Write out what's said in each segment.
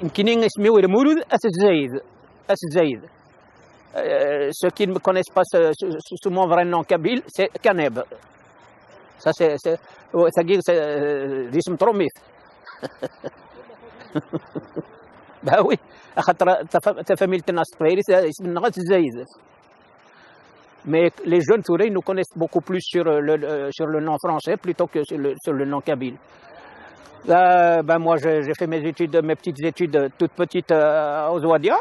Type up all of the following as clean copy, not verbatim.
يمكن اسمه المولود الزايد. Ceux qui ne me connaissent pas sous mon vrai nom kabyle, c'est Kaneb. Ça c'est l'ism tromif. Bah oui, ta famille c'est Zaïd. Mais les jeunes Tourés nous connaissent beaucoup plus sur le nom français plutôt que sur le nom kabyle. Ben moi j'ai fait mes petites études toutes petites aux Ouadia.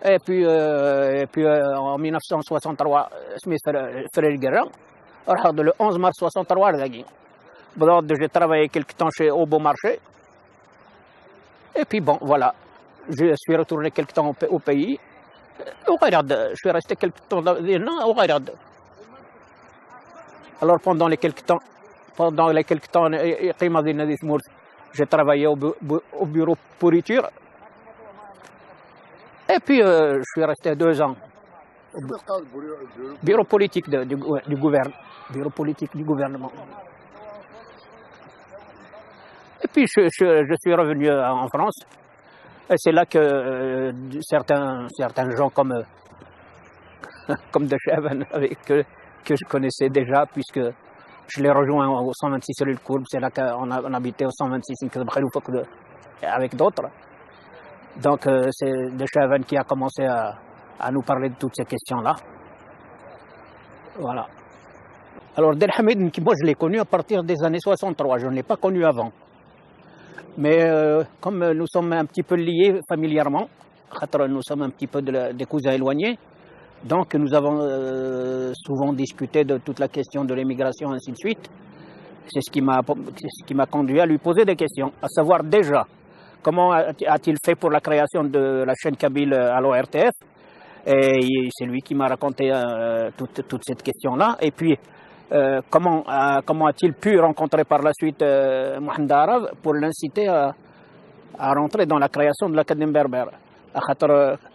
Et puis en 1963, Smith Frère Guerra, le 11 mars 63, j'ai travaillé quelque temps chez Au Beau Marché. Et puis bon, voilà, je suis retourné quelque temps au pays. Je suis resté quelque temps au Ghairad. Alors pendant les quelques temps, j'ai travaillé au bureau pourriture. Et puis je suis resté 2 ans. Bureau politique du gouvernement. Bureau politique du gouvernement. Et puis je suis revenu en France. Et c'est là que certains gens comme De Chavannes, que je connaissais déjà, puisque je l'ai rejoint au 126 rue de Courbe. C'est là qu'on habitait au 126 avec d'autres. Donc c'est De Chavannes qui a commencé à nous parler de toutes ces questions-là. Voilà. Alors Del Hamid, moi je l'ai connu à partir des années 63, je ne l'ai pas connu avant. Mais comme nous sommes un petit peu liés familièrement, nous sommes un petit peu des cousins éloignés, donc nous avons souvent discuté de toute la question de l'immigration, ainsi de suite. C'est ce qui m'a conduit à lui poser des questions, à savoir déjà comment a-t-il fait pour la création de la chaîne kabyle à l'ORTF. Et c'est lui qui m'a raconté toute cette question-là. Et puis, comment a-t-il pu rencontrer par la suite Mohamed Arab pour l'inciter à rentrer dans la création de l'Académie berbère.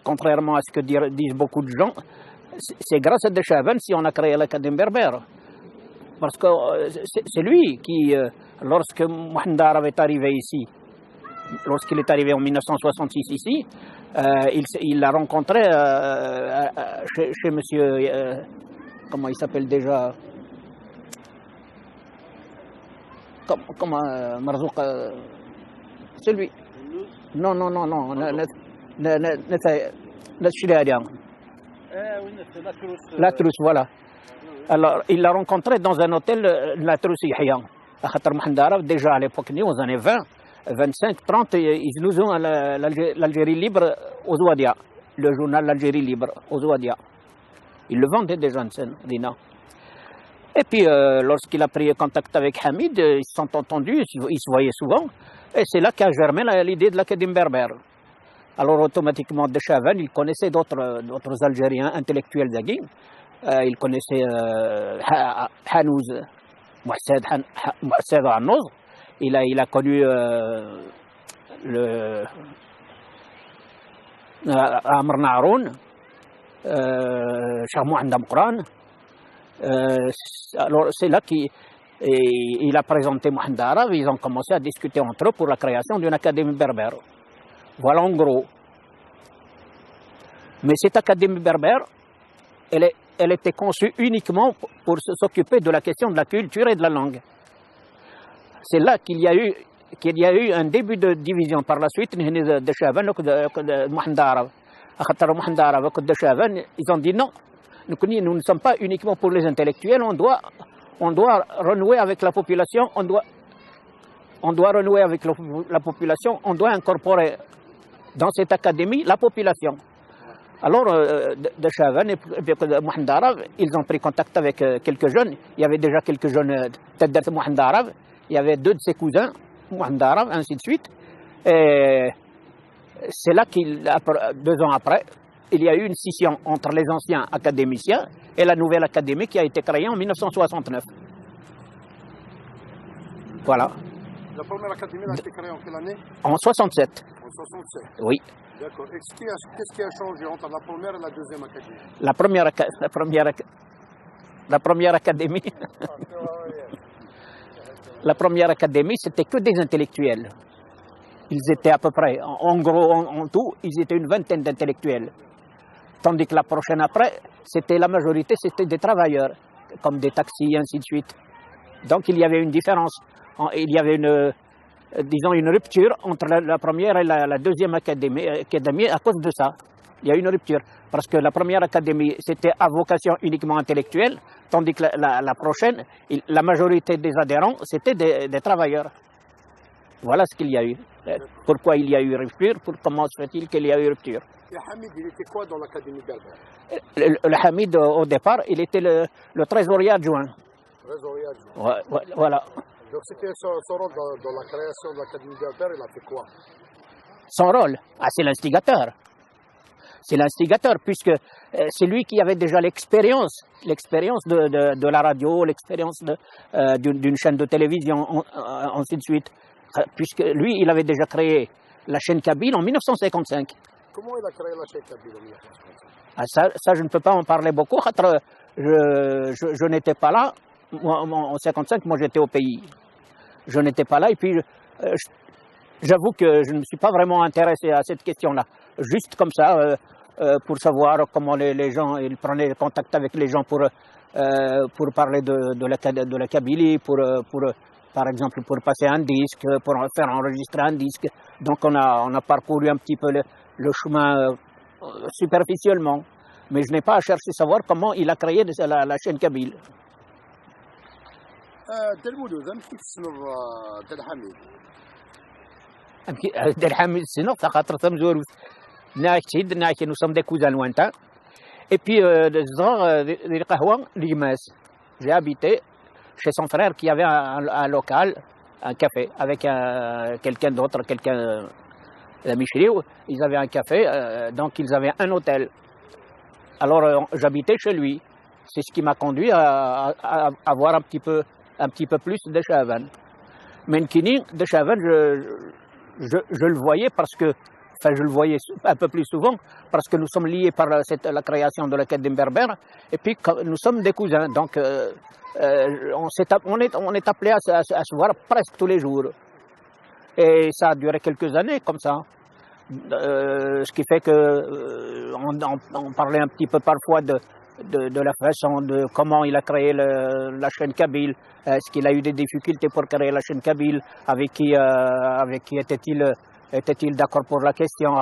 Contrairement à ce que disent beaucoup de gens, c'est grâce à De Chavannes si on a créé l'Académie berbère. Parce que c'est lui qui, lorsque Mohamed Arab est arrivé ici, lorsqu'il est arrivé en 1966 ici, il l'a rencontré chez monsieur, comment il s'appelle déjà, comment Marzouk, c'est lui. Non, Latrous, voilà. Alors, il l'a rencontré dans un hôtel, Latrous Yahya. Mohamed Arab, déjà à l'époque, aux années 20, 25, 30, ils nous ont l'Algérie libre aux Ouadia, le journal L'Algérie libre aux Ouadia. Ils le vendaient déjà, Dina. Et puis, lorsqu'il a pris contact avec Hamid, ils se sont entendus, ils se voyaient souvent. Et c'est là qu'a germé l'idée de l'Académie berbère. Alors, automatiquement, De Chavannes, il connaissait d'autres Algériens intellectuels d'Agui. Il connaissait Hanouz, Mouassed Anouz. Il a connu Amr Naroun, Cheikh Mohamed Mqran. Alors c'est là qu'il a présenté Mohamed Arab, ils ont commencé à discuter entre eux pour la création d'une académie berbère. Voilà en gros. Mais cette académie berbère, elle était conçue uniquement pour s'occuper de la question de la culture et de la langue. C'est là qu'il y a eu un début de division par la suite de Chavannes et Mohamed Arab. Mohamed Arab et De Chavannes, ils ont dit non, nous ne sommes pas uniquement pour les intellectuels, on doit renouer avec la population, on doit renouer avec la population, on doit incorporer dans cette académie la population. Alors, De Chavannes et Mohamed Arab, ils ont pris contact avec quelques jeunes. Il y avait déjà quelques jeunes têtes de Mohamed Arab. Il y avait 2 de ses cousins, Mohamed Arab, ainsi de suite. Et c'est là 2 ans après, il y a eu une scission entre les anciens académiciens et la nouvelle académie qui a été créée en 1969. Voilà. La première académie a été créée en quelle année? En 67. En 67. Oui. D'accord. Qu'est-ce qui a changé entre la première et la deuxième académie? La première académie. La première académie, c'était que des intellectuels. Ils étaient à peu près, en gros, en tout, ils étaient une vingtaine d'intellectuels. Tandis que la prochaine après, c'était la majorité, c'était des travailleurs, comme des taxis, et ainsi de suite. Donc il y avait une différence. Il y avait disons une rupture entre la première et la deuxième académie à cause de ça. Il y a une rupture. Parce que la première académie, c'était à vocation uniquement intellectuelle, tandis que la prochaine, la majorité des adhérents, c'était des travailleurs. Voilà ce qu'il y a eu. Pourquoi il y a eu rupture, comment se fait-il qu'il y a eu rupture. Et Hamid, il était quoi dans l'Académie berbère? Le Hamid, au départ, il était le trésorier adjoint. Trésorier adjoint. Voilà. Donc c'était son rôle dans la création de l'Académie berbère, il a fait quoi? Son rôle, c'est l'instigateur. C'est l'instigateur, puisque c'est lui qui avait déjà l'expérience de la radio, l'expérience d'une chaîne de télévision, ainsi de suite. Puisque lui, il avait déjà créé la chaîne Kabyle en 1955. Comment il a créé la chaîne Kabyle en 1955? Ça, je ne peux pas en parler beaucoup. Je n'étais pas là. Moi, en 1955, moi j'étais au pays. Je n'étais pas là et puis j'avoue que je ne me suis pas vraiment intéressé à cette question-là. Juste comme ça, pour savoir comment les gens, ils prenaient contact avec les gens pour parler de la Kabylie, par exemple pour passer un disque, pour faire enregistrer un disque. Donc on a parcouru un petit peu le chemin superficiellement. Mais je n'ai pas à chercher à savoir comment il a créé la chaîne Kabyle. Delmouloud, un petit صنف Delhamid. Delhamid, sinon, nous sommes des cousins lointains. Et puis, j'ai habité chez son frère qui avait un local, un café, avec quelqu'un d'autre, quelqu'un de Michelieu. Ils avaient un café, donc ils avaient un hôtel. Alors, j'habitais chez lui. C'est ce qui m'a conduit à voir un petit peu plus de Chavan. Menkini, de Chavan, je le voyais je le voyais un peu plus souvent, parce que nous sommes liés par la création de l'Académie berbère, et puis nous sommes des cousins, donc on est appelés à se voir presque tous les jours. Et ça a duré quelques années comme ça. Ce qui fait que on parlait un petit peu parfois de la façon de comment il a créé la chaîne Kabyle. Est-ce qu'il a eu des difficultés pour créer la chaîne Kabyle? Avec qui était-il d'accord pour la question?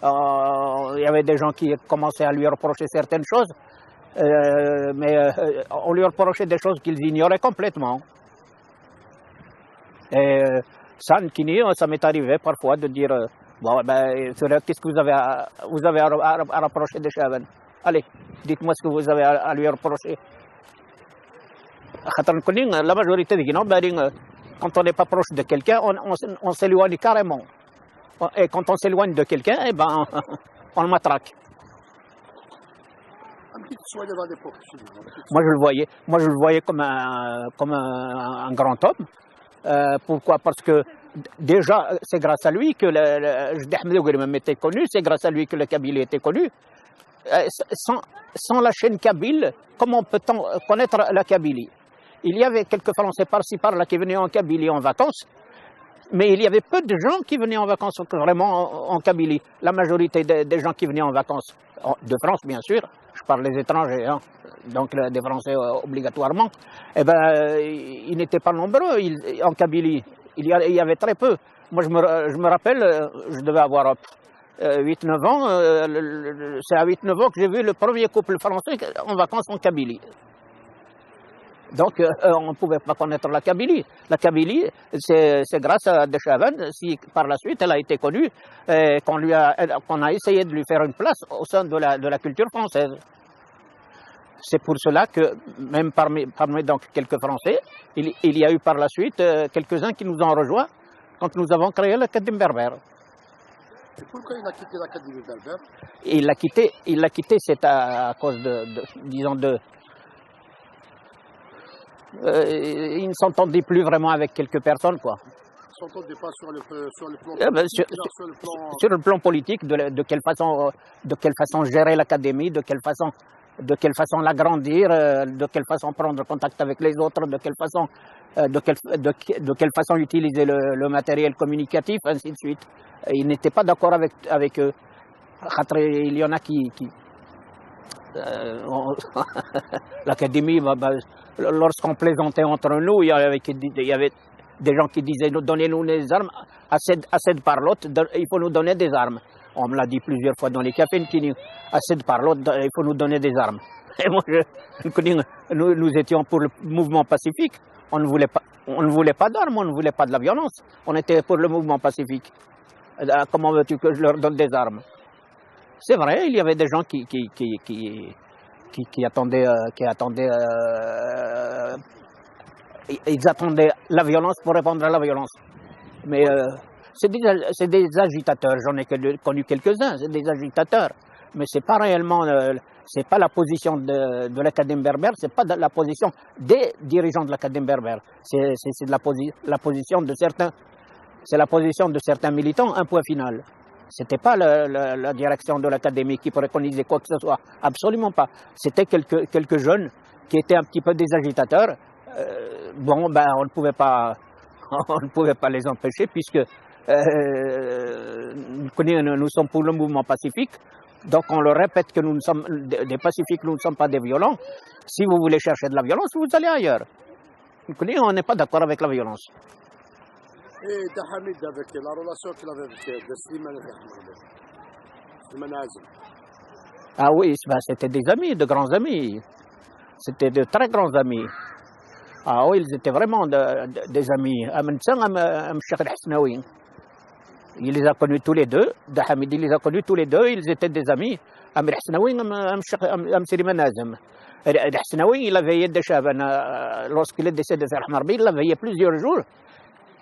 Il y avait des gens qui commençaient à lui reprocher certaines choses, mais on lui reprochait des choses qu'ils ignoraient complètement. Et ça m'est arrivé parfois de dire bon, qu'est-ce que vous avez à reprocher de Chavan? Allez, dites-moi ce que vous avez à lui reprocher. La majorité des gens, quand on n'est pas proche de quelqu'un, on s'éloigne carrément. Et quand on s'éloigne de quelqu'un, on le matraque. Moi, je le voyais comme un grand homme. Pourquoi? Parce que déjà, c'est grâce à lui que était connu, c'est grâce à lui que le Kabyle était connu. Sans la chaîne Kabyle, comment peut-on connaître la Kabylie? Il y avait quelques Français par-ci par-là qui venaient en Kabylie en vacances, mais il y avait peu de gens qui venaient en vacances vraiment en Kabylie. La majorité des gens qui venaient en vacances, de France bien sûr, je parle des étrangers, hein, donc des Français obligatoirement, ils n'étaient pas nombreux en Kabylie. Il y avait très peu. Moi je me rappelle, je devais avoir 8-9 ans, c'est à 8-9 ans que j'ai vu le premier couple français en vacances en Kabylie. Donc, on ne pouvait pas connaître la Kabylie. La Kabylie, c'est grâce à De Chavan, si par la suite elle a été connue, qu'on a essayé de lui faire une place au sein de la culture française. C'est pour cela que, même parmi donc quelques Français, il y a eu par la suite quelques-uns qui nous ont rejoints quand nous avons créé l'Académie berbère. Et pourquoi il a quitté l'Académie berbère? Il l'a quitté, c'est à cause disons, il ne s'entendait plus vraiment avec quelques personnes, quoi. Il ne s'entendait pas sur le plan politique, de quelle façon gérer l'académie, de quelle façon l'agrandir, de quelle façon prendre contact avec les autres, de quelle façon de quelle façon utiliser le matériel communicatif, ainsi de suite. Ils n'étaient pas d'accord avec eux. Il y en a qui l'académie, lorsqu'on plaisantait entre nous, il y avait des gens qui disaient donnez-nous des armes, assez de par l'autre, il faut nous donner des armes. On me l'a dit plusieurs fois dans les cafés, assez de par l'autre, il faut nous donner des armes. Et moi, nous étions pour le mouvement pacifique. On ne voulait pas d'armes, on ne voulait pas de la violence. On était pour le mouvement pacifique. Comment veux-tu que je leur donne des armes? C'est vrai, il y avait des gens qui attendaient, ils attendaient la violence pour répondre à la violence. Mais c'est des agitateurs, j'en ai connu quelques-uns, c'est des agitateurs. Mais c'est pas réellement, c'est pas la position de l'Académie berbère, c'est pas la position des dirigeants de l'Académie berbère. C'est la position de certains, c'est la position de certains militants, un point final. C'était pas la direction de l'Académie qui préconisait quoi que ce soit, absolument pas. C'était quelques jeunes qui étaient un petit peu des agitateurs. Bon, ben on ne pouvait pas les empêcher puisque nous sommes pour le mouvement pacifique. Donc on leur répète que nous sommes des pacifiques, nous ne sommes pas des violents. Si vous voulez chercher de la violence, vous allez ailleurs. On n'est pas d'accord avec la violence. Et Dahamid, avec la relation qu'il avait avec Slimane Azem. Ah oui, c'était des amis, de grands amis. C'était de très grands amis. Ah oui, ils étaient vraiment des amis. Il les a connus tous les deux. Dahamid, il les a connus tous les deux. Ils étaient des amis. Amir Hasnaoui, Slimane Azem. Hasnaoui, il a veillé de Chaban. Lorsqu'il est décédé de Harmarbi, il a veillé plusieurs jours.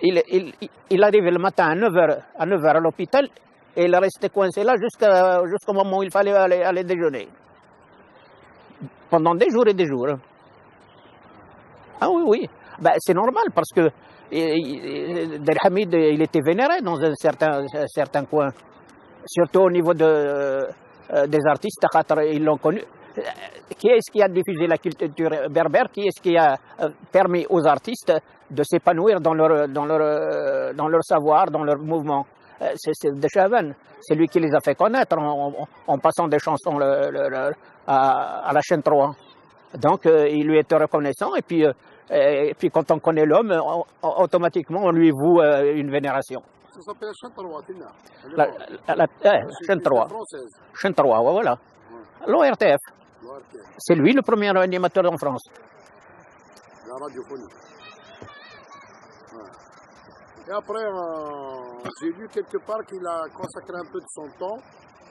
Il arrivait le matin à 9h à l'hôpital et il restait coincé là jusqu'au moment où il fallait aller déjeuner. Pendant des jours et des jours. Ah oui, oui. Ben, c'est normal parce que Hamid, il était vénéré dans un certain coin. Surtout au niveau des artistes, ils l'ont connu. Qui est-ce qui a diffusé la culture berbère? Qui est-ce qui a permis aux artistes de s'épanouir dans leur savoir, dans leur mouvement? C'est de Chaban. C'est lui qui les a fait connaître en passant des chansons à la chaîne 3. Donc il lui était reconnaissant et puis quand on connaît l'homme, automatiquement on lui voue une vénération. Ça s'appelle la chaîne 3, chaîne 3. Chaîne 3, voilà. L'ORTF. C'est lui le premier animateur en France. La radiophonie. Et après, j'ai lu quelque part qu'il a consacré un peu de son temps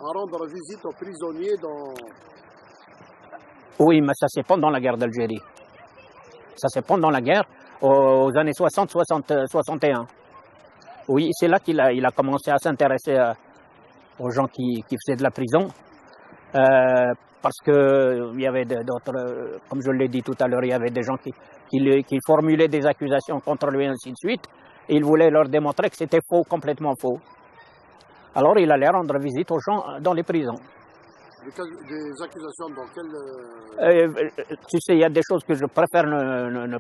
à rendre visite aux prisonniers dans... Oui, mais ça c'est pendant la guerre d'Algérie. Ça c'est pendant la guerre, aux années 60-61. Oui, c'est là qu'il a commencé à s'intéresser aux gens qui faisaient de la prison. Parce qu'il y avait d'autres, comme je l'ai dit tout à l'heure, il y avait des gens qui formulaient des accusations contre lui et ainsi de suite. Et il voulait leur démontrer que c'était faux, complètement faux. Alors il allait rendre visite aux gens dans les prisons. Des accusations dans quel... Tu sais, il y a des choses que je préfère ne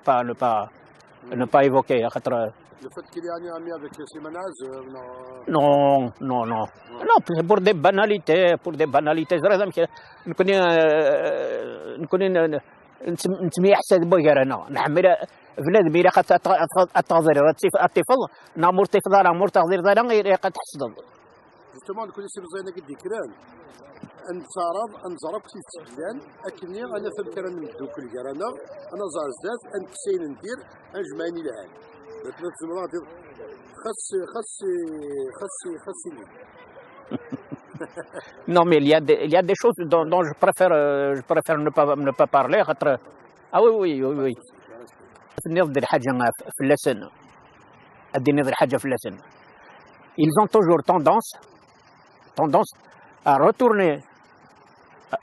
pas évoquer. Le fait qu'il est ami avec Slimane Azem, non. Non, c'est pour des banalités, نسميه حساد بوغير انا نعمر بنادم الا قد التغذير الطفل نامور طفل نامور تغذير ذا قد تحصد. Justement, nous connaissons بزاينا قد ذكران انزرب كي تسكلان اكني انا فكر نمدو كل كرانا انا زازدات ان كسين ندير انجمعني لهان مثلا تزمرا خاصي Non, mais il y a des choses dont je préfère ne pas parler. Ah oui. Ils ont toujours tendance à retourner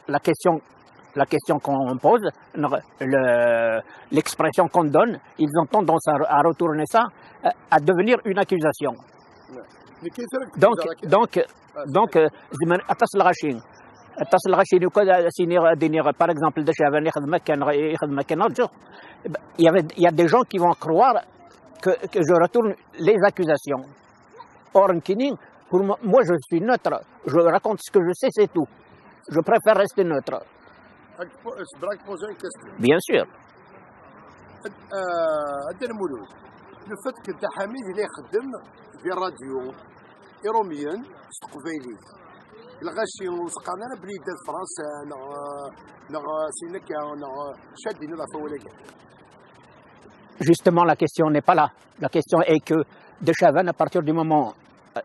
la question qu'on pose, l'expression qu'on donne, ils ont tendance à retourner ça, à devenir une accusation. Donc, اتصل غاشي سيني دينير par exemple de Chavan يخدم مكان رجع. Il y a des gens qui vont croire que je retourne les accusations. Or pour moi je suis neutre, je raconte ce que je sais, c'est tout. Je préfère rester neutre. Je voudrais poser une question. Bien sûr. Le fait que Hamid il يخدم في الراديو إيروميا استقبالي الغاشي وسقانا بليدات فرنسا نغ سينكا نغ شادين لا فولاك. Justement, la question n'est pas là. La question est que de Chavan, à partir du moment où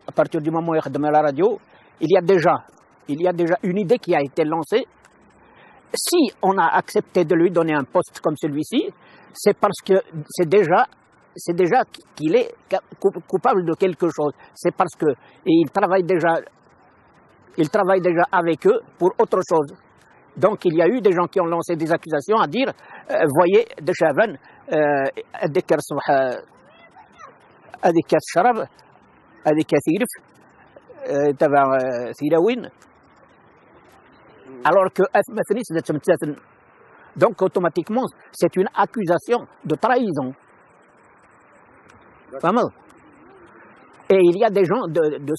il y a la radio, il y a déjà une idée qui a été lancée. Si on a accepté de lui donner un poste comme celui-ci, c'est parce que c'est déjà qu'il est coupable de quelque chose. C'est parce que il travaille déjà avec eux pour autre chose. Donc il y a eu des gens qui ont lancé des accusations à dire voyez de Chavan هذيك الصبح هذيك كاس شرب هذيك كثيرف تبع سيلاوين alors que donc automatiquement c'est une accusation de trahison. Et il y a des gens de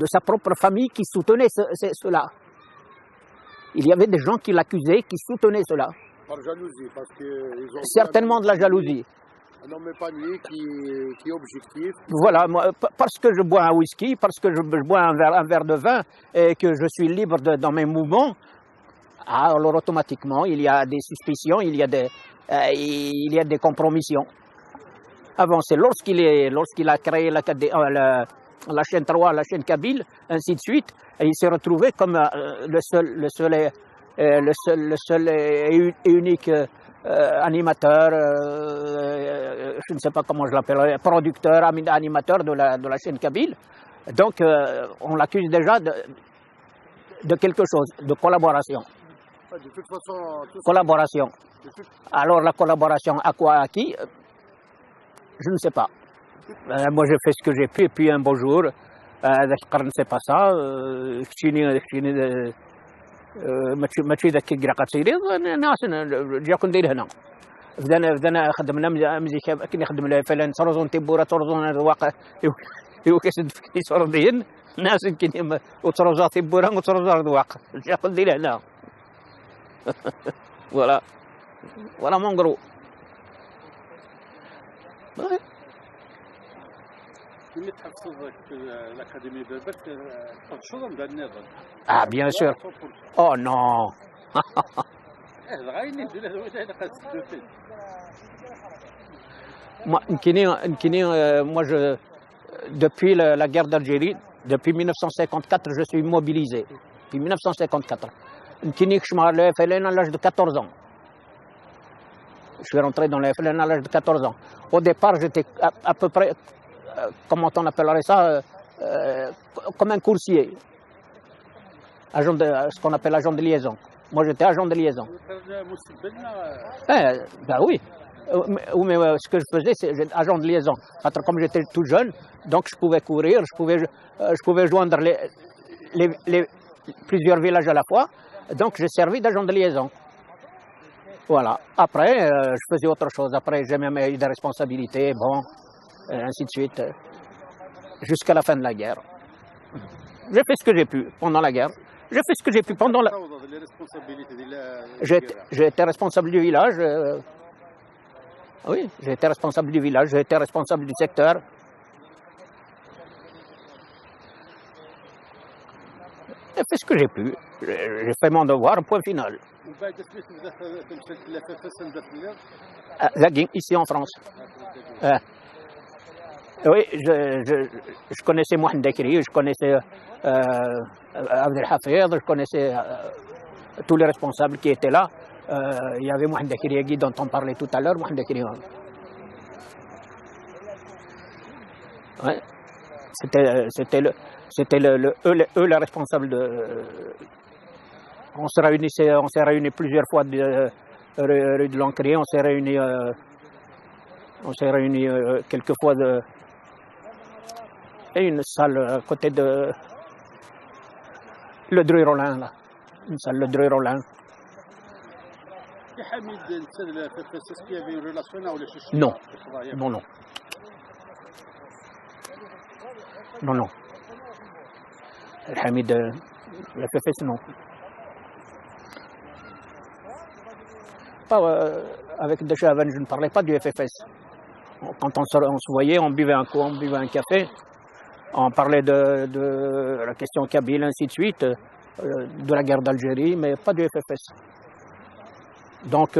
sa propre famille qui soutenaient cela. Il y avait des gens qui l'accusaient, qui soutenaient cela. Par jalousie, parce qu'ils ont certainement de la jalousie. Un homme épanoui qui est objectif. Voilà, moi, parce que je bois un whisky, parce que je bois un verre de vin et que je suis libre dans mes mouvements, alors automatiquement il y a des suspicions, il y a des compromissions. Avant, c'est lorsqu'il a créé la chaîne 3, la chaîne Kabyle, ainsi de suite, et il s'est retrouvé comme le seul et unique animateur, je ne sais pas comment je l'appellerais, producteur, animateur de la chaîne Kabyle. Donc, on l'accuse déjà de quelque chose, de collaboration. De toute façon, collaboration. Alors, la collaboration à quoi, à qui? Je ne sais pas. Moi, j'ai fait ce que j'ai pu, et puis un beau jour, c'est pas ça, ماشي ذاك القراقه سيري ناس جا كندير هنا بدنا خدمنا مزيكا كي نخدم لها فلان ترزون تيبوره ترزون الواقع يو كيسد في سردين ناس كي وترزا تيبوره وترزا الواقع جا كندير هنا ولا مونغرو. Ah, bien sûr. Oh non. Moi, depuis la guerre d'Algérie, depuis 1954, je suis mobilisé. Depuis 1954. Je m'allais à l'âge de 14 ans. Je suis rentré dans les FLN à l'âge de 14 ans. Au départ, j'étais à peu près, comment on appellerait ça, comme un coursier. Ce qu'on appelle agent de liaison. Moi, j'étais agent de liaison. Ben oui. Mais ce que je faisais, c'est agent de liaison. Comme j'étais tout jeune, donc je pouvais courir, je pouvais joindre plusieurs villages à la fois. Donc, j'ai servi d'agent de liaison. Voilà. Après, je faisais autre chose. Après, j'ai même eu des responsabilités, bon, ainsi de suite, jusqu'à la fin de la guerre. J'ai fait ce que j'ai pu pendant la guerre. J'ai fait ce que j'ai pu pendant la... J'ai été responsable du village. Oui, j'ai été responsable du village, j'ai été responsable du secteur. J'ai fait ce que j'ai pu. J'ai fait mon devoir, point final. Zaguin, ici en France. Oui, je connaissais Mohamed Dakri, je connaissais Abdel Hafid, je connaissais tous les responsables qui étaient là. Il y avait Mohamed Dakri dont on parlait tout à l'heure, Mohamed Dakri. Ouais. C'était eux les responsables de... On s'est réunis plusieurs fois rue de l'Ancrier, on s'est réunis quelques fois et une salle à côté de le Druy Rollin là. نسال دريرو العام. يا حميد نتسال في القصص كي يافي ريلاسيون ولا شي شيء؟ نو نو نو نو نو الحميد لا FFS non. Pas avec De Chavannes, je ne parlais pas du FFS. Quand on se voyait, on buvait un coup, on buvait un café, on parlait de la question kabyle, ainsi de suite, de la guerre d'Algérie, mais pas du FFS. Donc,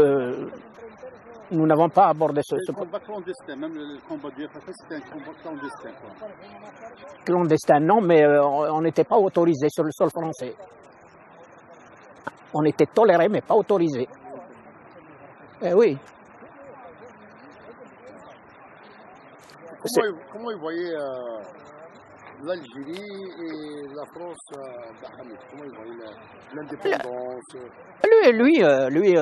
nous n'avons pas abordé ce combat clandestin, même le combat du FFS, c'était un combat clandestin. Clandestin, non, mais on n'était pas autorisé sur le sol français. On était toléré, mais pas autorisé. Eh oui. Comment vous voyez l'Algérie et la France d'Hamid? Comment vous voyez l'indépendance? Lui,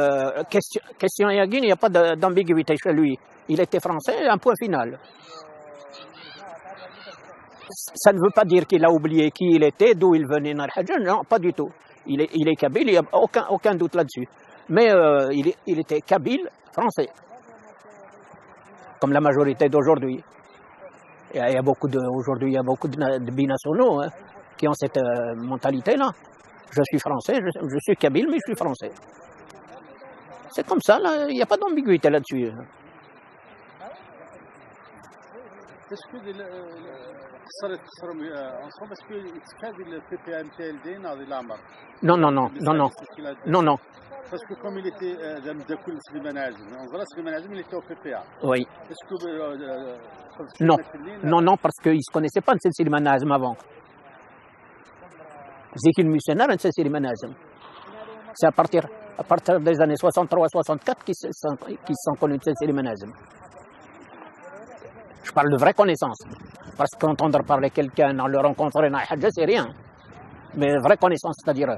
question Yagin, il n'y a pas d'ambiguïté chez lui. Il était français, un point final. Ça ne veut pas dire qu'il a oublié qui il était, d'où il venait, non, pas du tout. Il est kabyle, il n'y a aucun doute là-dessus. Mais il était kabyle, français, comme la majorité d'aujourd'hui. Aujourd'hui, il y a beaucoup de binationaux qui ont cette mentalité-là. Je suis français, je suis kabyle, mais je suis français. C'est comme ça, il n'y a pas d'ambiguïté là-dessus. Est-ce que est-ce que le PPMTLD Non. Non. Parce que comme il était Slimane Azem, il était au PPA. Oui. Est-ce que Non, parce qu'ils ne se connaissaient pas Slimane Azem avant. Zeki Musenar et Slimane Azem. C'est à partir des années 63-64 qu'ils se sont connus Slimane Azem. Je parle de vraie connaissance. Parce qu'entendre parler quelqu'un, en le rencontrer dans Hadja, c'est rien. Mais vraie connaissance, c'est-à-dire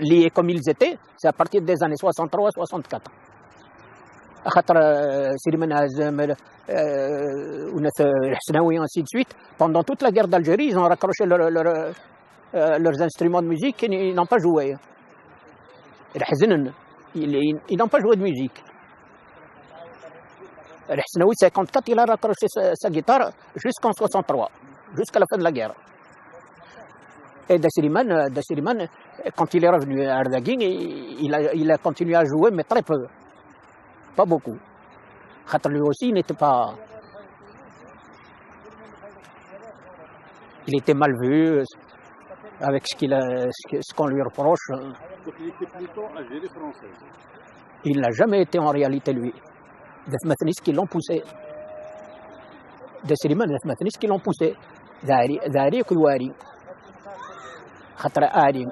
liés comme ils étaient, c'est à partir des années 63-64. Slimane Azem, Hsnaoui, ainsi de suite. Pendant toute la guerre d'Algérie, ils ont raccroché leurs instruments de musique et ils n'ont pas joué. Ils n'ont pas joué de musique. Hsnaoui, 54, il a raccroché sa guitare jusqu'en 63, jusqu'à la fin de la guerre. Et Slimane, quand il est revenu à Ardagin, il a continué à jouer, mais très peu. Pas beaucoup. Lui aussi, il n'était pas... Il était mal vu avec ce qu'on lui reproche. Donc il était plutôt Algérie française. Il n'a jamais été en réalité, lui. Des Matnis qui l'ont poussé. Des Slimane, des Matnis qui l'ont poussé. Zahri Kouari.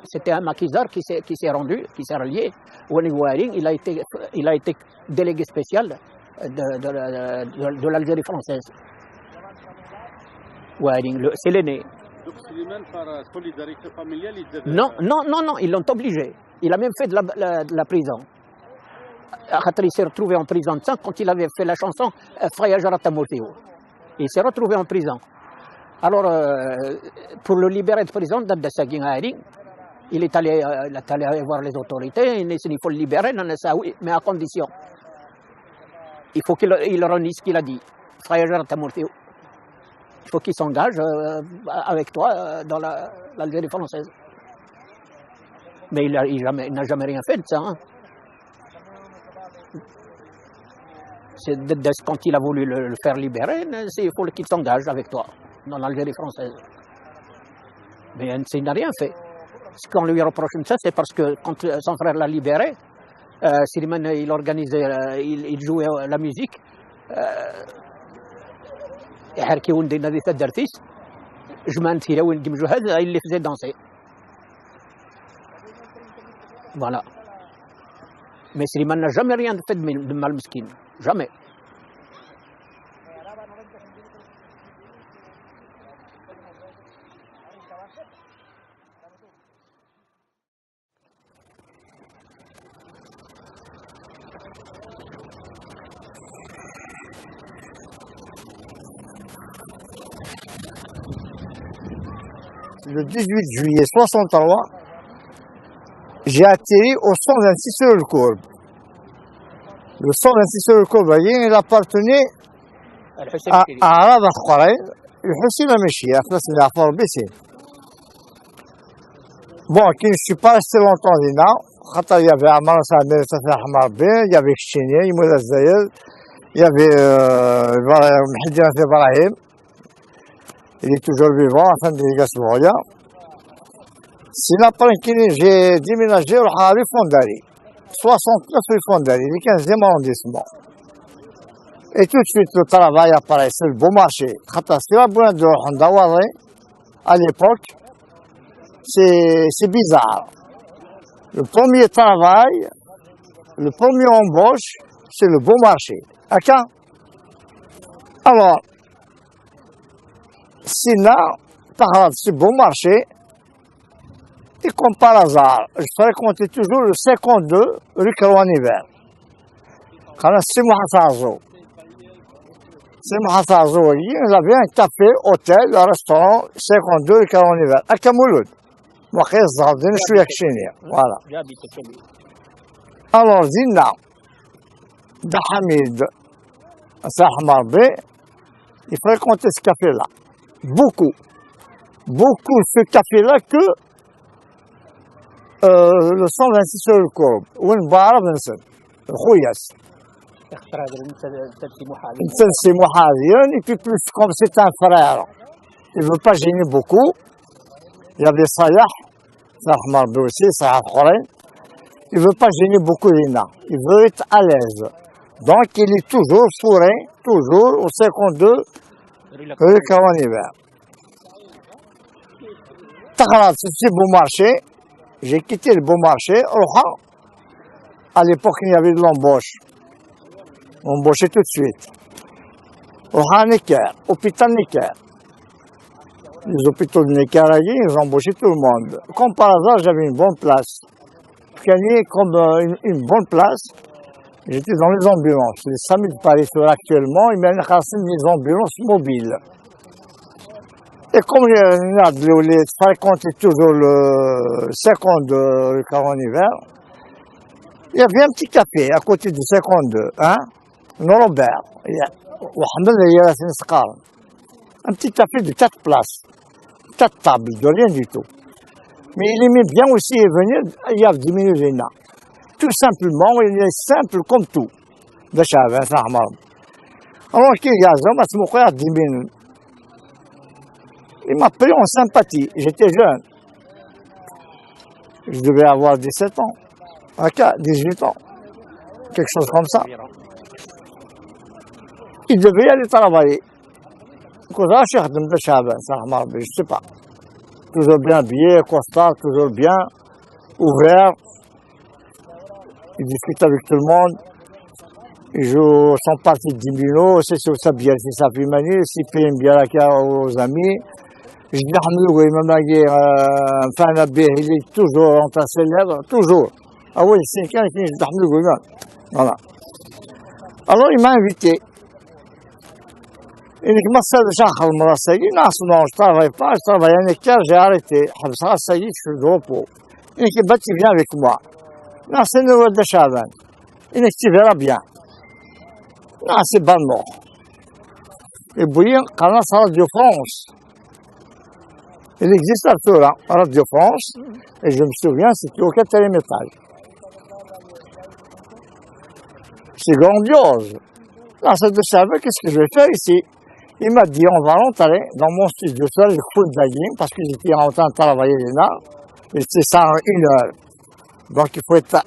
C'était un maquisard qui s'est rendu, qui s'est relié. Il a été délégué spécial de l'Algérie française. C'est l'aîné. Donc Slimane, par solidarité familiale, il devait... Non, ils l'ont obligé. Il a même fait de la prison. Il s'est retrouvé en prison de sang quand il avait fait la chanson Fraya Jarata Morteo. Il s'est retrouvé en prison. Alors, pour le libérer de prison, il est allé voir les autorités, il faut le libérer, mais à condition. Il faut qu'il renie ce qu'il a dit. Fraya Jarata Morteo. Il faut qu'il s'engage avec toi dans l'Algérie française. Mais il n'a jamais rien fait de ça. Hein. Quand il a voulu le faire libérer, il faut qu'il s'engage avec toi dans l'Algérie française. Mais il n'a rien fait. Ce qu'on lui reproche ça, c'est parce que quand son frère l'a libéré, Slimane, il organisait, il jouait la musique. Il les faisait danser. Voilà. Mais Slimane n'a jamais rien fait de mal mesquine. Jamais. Le 18 juillet 63, j'ai atterri au 126 sur le courbe. Le 126 sur le courbe, vous voyez, il appartenait à Arab Al-Khouray, le Hussein Amishi, à place de la Forbissé. Bon, qui ne suis pas resté longtemps là, il y avait Amar Samer, il y avait Chini, il y avait Mehdi Ibrahim, il est toujours vivant, enfin, de Gasouria. C'est après que j'ai déménagé au rue Fondari, 69 rue Fondari, le 15e arrondissement. Et tout de suite, le travail apparaît, c'est le beau marché. À l'époque, c'est bizarre. Le premier travail, le premier embauche, c'est le beau marché. Alors, c'est là, c'est beau marché. Et comme par hasard, je fréquentais toujours le 52 rue Karouan-Hiver. C'est Mohassarzo, il avait un café, hôtel, un restaurant, 52 rue Karouan-Hiver, à Kamouloud. Je suis à Chine. Voilà. Alors, Zina, Dahamid, Sahmar B, il fréquentait ce café-là. Beaucoup. Beaucoup ce café-là que le 126 sur le courbe. Où on va avancer. Khouyas. C'est Mohadien, et puis plus comme c'est un frère. Il ne veut pas gêner beaucoup. Il y avait Salah, Sahmar B aussi, Salah Khouray. Il ne veut pas gêner beaucoup Lina. Il veut être à l'aise. Donc il est toujours fourré, toujours au 52 rue Karouan-Hiver. Takharat, c'est beau marché. J'ai quitté le beau marché. À l'époque, il y avait de l'embauche. On embauchait tout de suite. Au Necker, hôpital Necker. Les hôpitaux de Necker, ils embauchaient tout le monde. Comme par hasard, j'avais une bonne place. Je gagnais comme une bonne place. J'étais dans les ambulances. Les SAMU de Paris actuellement, ils mènent des ambulances mobiles. Et comme je fréquentais toujours le 52 rue Karouan-Hiver, il y avait un petit café à côté du 52, hein, Norobert, un petit café de 4 places, 4 tables, de rien du tout. Mais il aimait bien aussi venir, il y a 10 minutes là. Tout simplement, il est simple comme tout. Alors qu'il y a un 10 minutes. Il m'a pris en sympathie. J'étais jeune. Je devais avoir 17 ans. 18 ans. Quelque chose comme ça. Il devait aller travailler. Je ne sais pas. Toujours bien habillé, costard, toujours bien, ouvert. Il discute avec tout le monde. Il joue son parti de 10 000, c'est sur sa bière, c'est sa fille, s'il paye une bière aux amis. Je dis, il est toujours entre ses lèvres, toujours. Ah oui, c'est quelqu'un qui est voilà. Alors il m'a invité. Il dit, non, je travaille pas, je travaille un hectare, j'ai arrêté. Ça y est, je suis de repos. Il dit, tu viens avec moi. Non, c'est une nouvelle de Chaban. Il dit, tu verras bien. Non, c'est pas mort. Et puis, quand on s'en Radio France, il existe à Radio France, et je me souviens, c'était au 4e étage. C'est grandiose. Là, c'est de savoir qu'est-ce que je vais faire ici. Il m'a dit, on va rentrer dans mon studio sur le coup de parce que j'étais en train de travailler là, et c'est ça en 1 heure. Donc il faut être,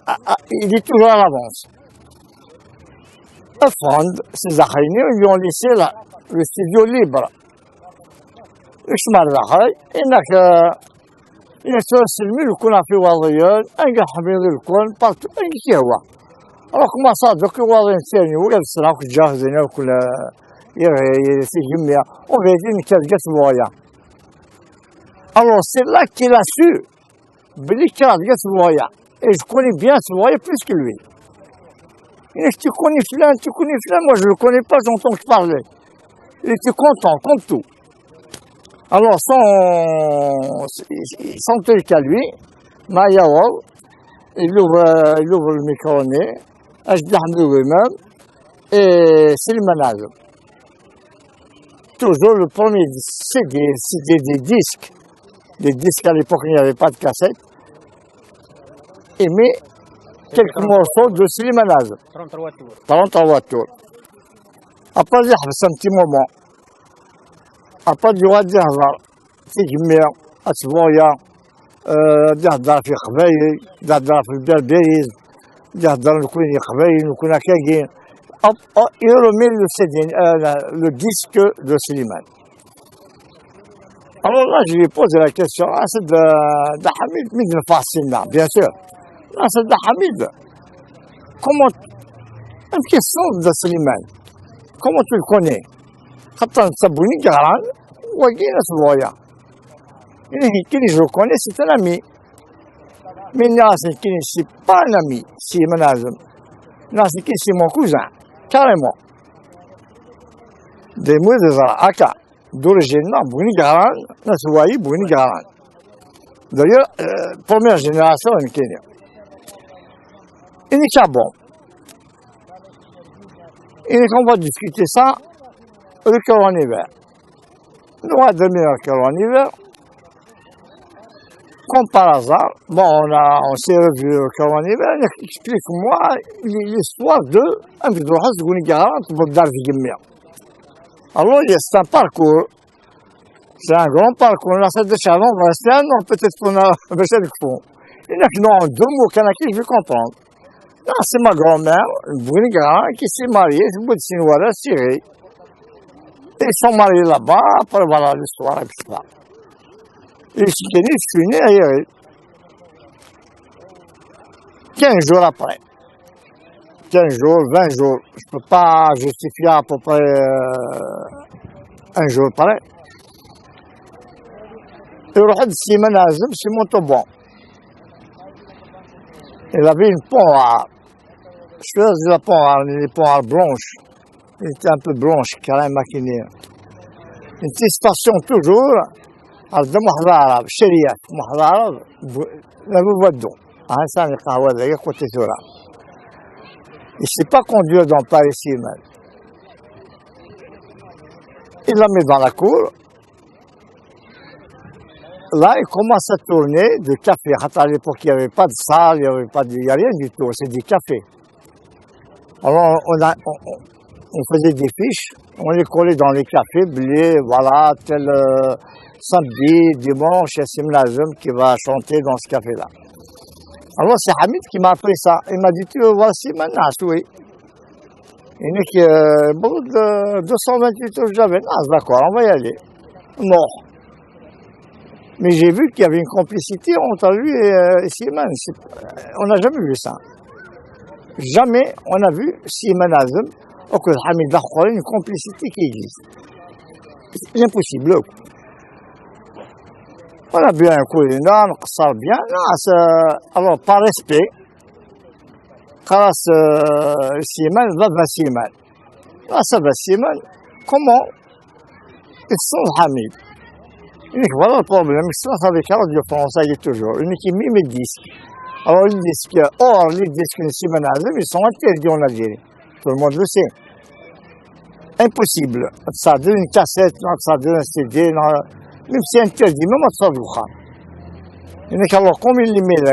il est toujours à l'avance. Afrand, ces Akhayni, ils lui ont laissé le studio libre. إيش مرة هاي إنك يسلمي يكون في وضعيات أنجح حبيبي الكون بارتو أنجح هو راك ما صادق وضعين ثاني ولا بصراحة جاهزين وكل في جميع وبعدين كالجس بوايا alors c'est là qu'il a su بلي كالجس بوايا et je connais bien ce voyage plus que lui et tu connais flan moi je le connais pas j'entends que parler il était content comme tout. Alors, son truc à lui, Mayawal, il ouvre le micro-nez, Ajdi Hamdou lui-même, et Slimane Azem. Toujours le premier CD, c'était des disques. Des disques à l'époque, il n'y avait pas de cassette. Et met quelques morceaux de Slimane Azem. 33 tours. 33 tours. Après, il y a un petit moment. Après, il y a des هضر تيجمع أسبوعية يهضر في قبايل يهضر في البربريز يهضر نكون قبايل نكون كاين il remet le disque de Slimane. Alors là, je lui pose la question, c'est de Hamid, mais facile, bien sûr. Là, c'est de Hamid. Comment, une question de Slimane. Comment tu le connais? Quand on s'abonne, Garan, ou Aguina Savoya. Qui je le connais, c'est un ami. Mais là, c'est qui n'est pas un ami, Slimane Azem. Là, c'est mon cousin. Carrément. Des mots de Zara, d'origine, Bouni Garan, Nasouaï, Bouni Garan. D'ailleurs, première génération en Kenya. Il n'est pas bon. Et qu'on va discuter ça, le cœur en hiver. Nous avons dormi le cœur en hiver. Comme par hasard, bon, on s'est revu le cœur en hiver, il explique-moi l'histoire de un vidéohas de Gounigaran pour Darvigimia. Alors, c'est un parcours, c'est un grand parcours. On a fait des chalons, on va rester un an, peut-être qu'on a baissé le fond. Il y a que non, deux mots kanaki, je vais comprendre. Non, c'est ma grand-mère, Gounigaran, qui s'est mariée, c'est bout de Sinouara, Syrie. Et ils sont mariés là-bas, après voilà l'histoire, etc. Et je suis né à Yeri. 15 jours après. 15 jours, 20 jours. Je ne peux pas justifier à peu près un jour près. Et le roi de Slimane Azem, c'est Montauban. Il avait une pont je faisais la pont blanche. Il était un peu blanche, carrément maquiné. Une petite station toujours. هذا محضر عرب شريعة محضر عرب نبودو هنسان القهوة ذي قوتي ثورة il ne sait pas conduire dans Paris Slimane. Il l'a mis dans la cour. Là, il commence à tourner de café. À l'époque, il n'y avait pas de salle, il n'y a rien du tout, c'est du café. Alors, on faisait des fiches, on les collait dans les cafés, blé, voilà, tel samedi, dimanche, il y a Slimane Azem qui va chanter dans ce café-là. Alors c'est Hamid qui m'a appris ça. Il m'a dit, tu veux voir Slimane Azem? Oui. Il dit que, bon, 228 heures, j'avais, d'accord, on va y aller. Non. Mais j'ai vu qu'il y avait une complicité entre lui et Slimane. On n'a jamais vu ça. Jamais on a vu Slimane Azem ou que Hamid Lakhouari, une complicité qui existe. C'est impossible. On a bu un coup d'énorme, on sort bien. Alors, par respect, quand Slimane va vers Slimane. Là, ça va Slimane. Comment ils sont Hamid? Il dit voilà le problème, ils sont avec Radio France, ça y est toujours. Il dit qu'il met mes disques. Alors, les disques, les disques de Slimane Azem, ils sont interdits en Algérie. Tout le monde le sait. Impossible. Ça donne une cassette, ça donne un CD. Même si c'est interdit, même à Sadoucha. Il dit alors, comme il les met là,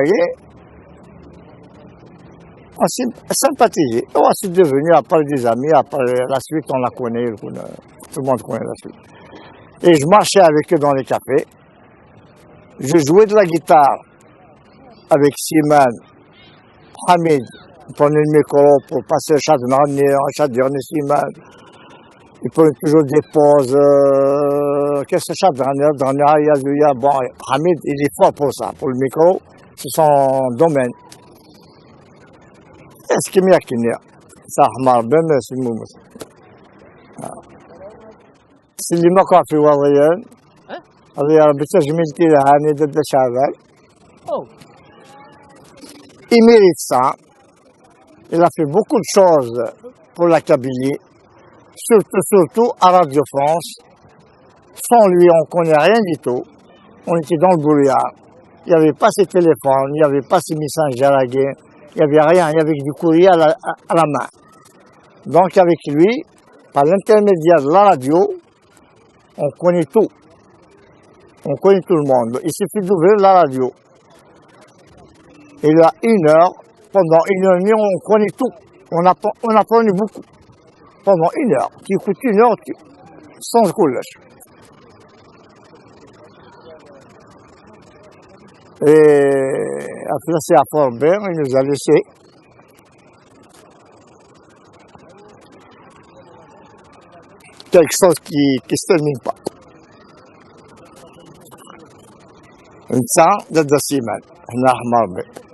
on s'est sympathisé. On s'est devenu, après des amis, après la suite, on la connaît, tout le monde connaît la suite. Et je marchais avec eux dans les cafés. Je jouais de la guitare avec Slimane, Hamid, prenait le micro pour passer le Chadran, Slimane. Il prenait toujours des pauses. Qu'est-ce que c'est, bon, Hamid, il est fort pour ça, pour le micro, c'est son domaine. Est-ce qu'il y a quelqu'un? Ça marche bien, mais c'est mou. C'est اللي ما كان في وضعيا هذه بتجميلتي لهاني ضد شغال. Il mérite ça. Il a fait beaucoup de choses pour la Kabylie, surtout à Radio France. Sans lui, on ne connaît rien du tout. On était dans le brouillard. Il n'y avait pas ces téléphones, il n'y avait pas ces messagers à la guerre, il n'y avait rien, il y avait du courrier à la main. Donc avec lui, par l'intermédiaire de la radio, on connaît tout. On connaît tout le monde. Il suffit d'ouvrir la radio. Et là, pendant 1h30, on connaît tout. On apprenait beaucoup. Pendant 1 heure. Tu écoutes 1 heure, sans coulage. Et après, c'est à Fort-Bert, il nous a laissé. Quelque chose qui ne se termine pas. إنسان ضد السيمان، هنا أحمر بي.